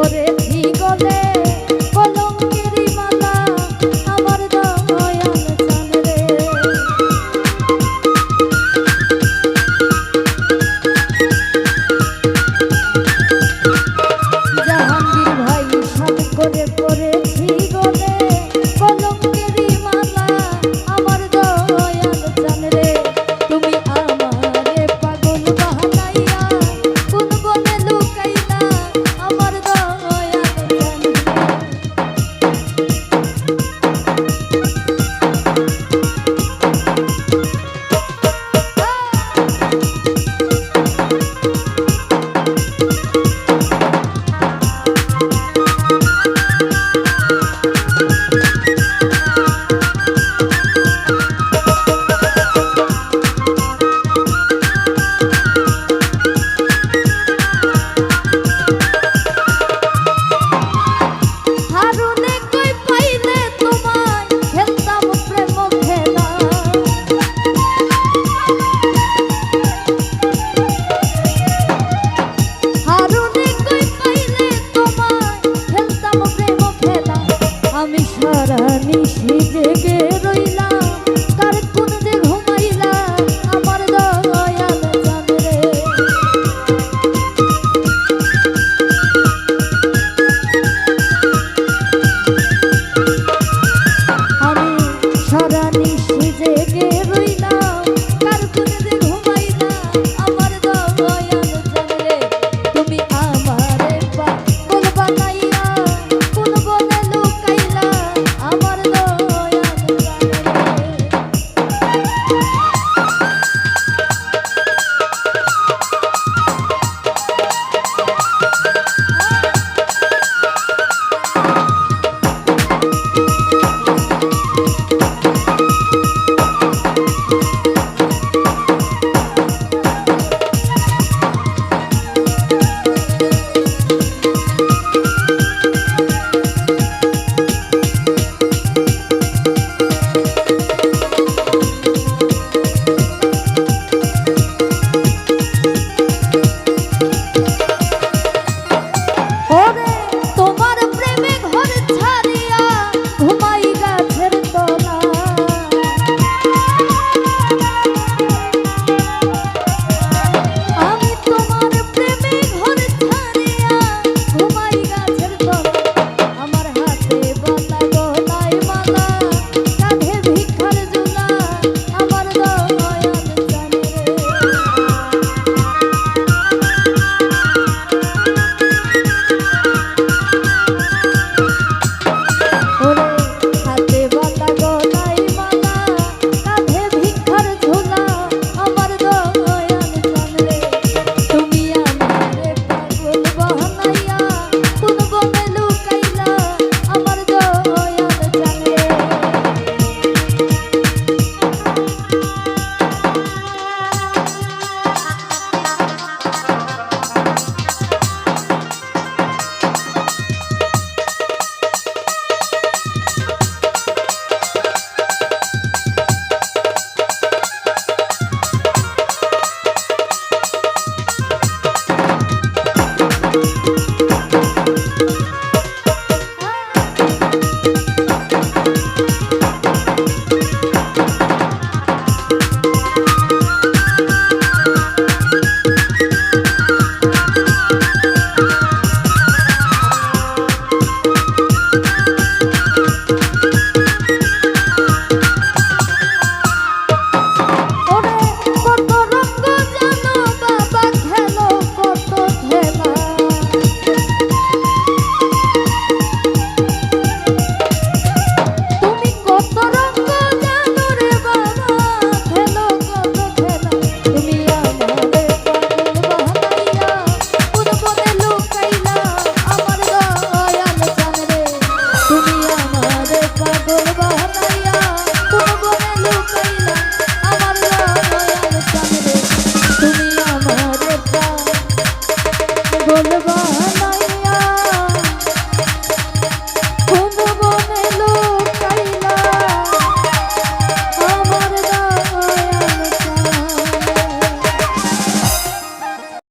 পড়েছি গলে কলঙ্কেরই মালা আমার দয়াল চান রে। জাহাঙ্গীর ভাই সাত করে পড়েছি গলে কলঙ্কেরই মালা আমার দয়াল চান রে। তুমি আমারে পাগল বানাইয়া কোন বনে লুকাইলা আমার দয়াল চান রে। হারুনে কই পাইলে তোমায় খেলতাম প্রেম খেলা। হারুনে কই পাইলে তোমায় খেলতাম প্রেম খেলা। আমি সারা নিশি জেগে রইলাম কার কোন যে ঘুমাইলা আমার দয়াল চান রে। আমি সারা নিশি জেগে রইলাম কার কোন যে ঘুমাইলা আমার দয়াল চান রে। তুমি আমারে পাগল বানাইয়া কোন বনে লুকাইলা আমার দয়াল চান রে। ওরে তোমার প্রেমে ঘর ছাড়িয়া ঘুমাই গাছের তলা। আমি তোমার প্রেমে ঘর ছাড়িয়া ঘুমাই গাছের তলা। আমার হাতে বালা গলায় মালা কাঁধে ভিক্ষার ঝুলা আমার দয়াল চান রে। ওরে হাতে বালা গলায় মালা কাঁধে ভিক্ষার ঝোলা আমার দয়াল চান রে। তুমি আমারে পাগল বানাইয়া কোন বনে লুকাইলা আমার দয়াল চান রে। ওরে কত রঙ্গ জানো বাবা খেলো কত খেলা। তুমি কত রঙ্গ জানো রে বাবা খেলো কত খেলা। তুমি আমারে পাগল বানাইয়া কোন বনে লুকাইলা আমার দয়াল চান রে। তুমি আমারে পাগল বানাইয়া কোন বনে লুকাইলা আমার দয়াল চান রে। তুমি আমারে পাগল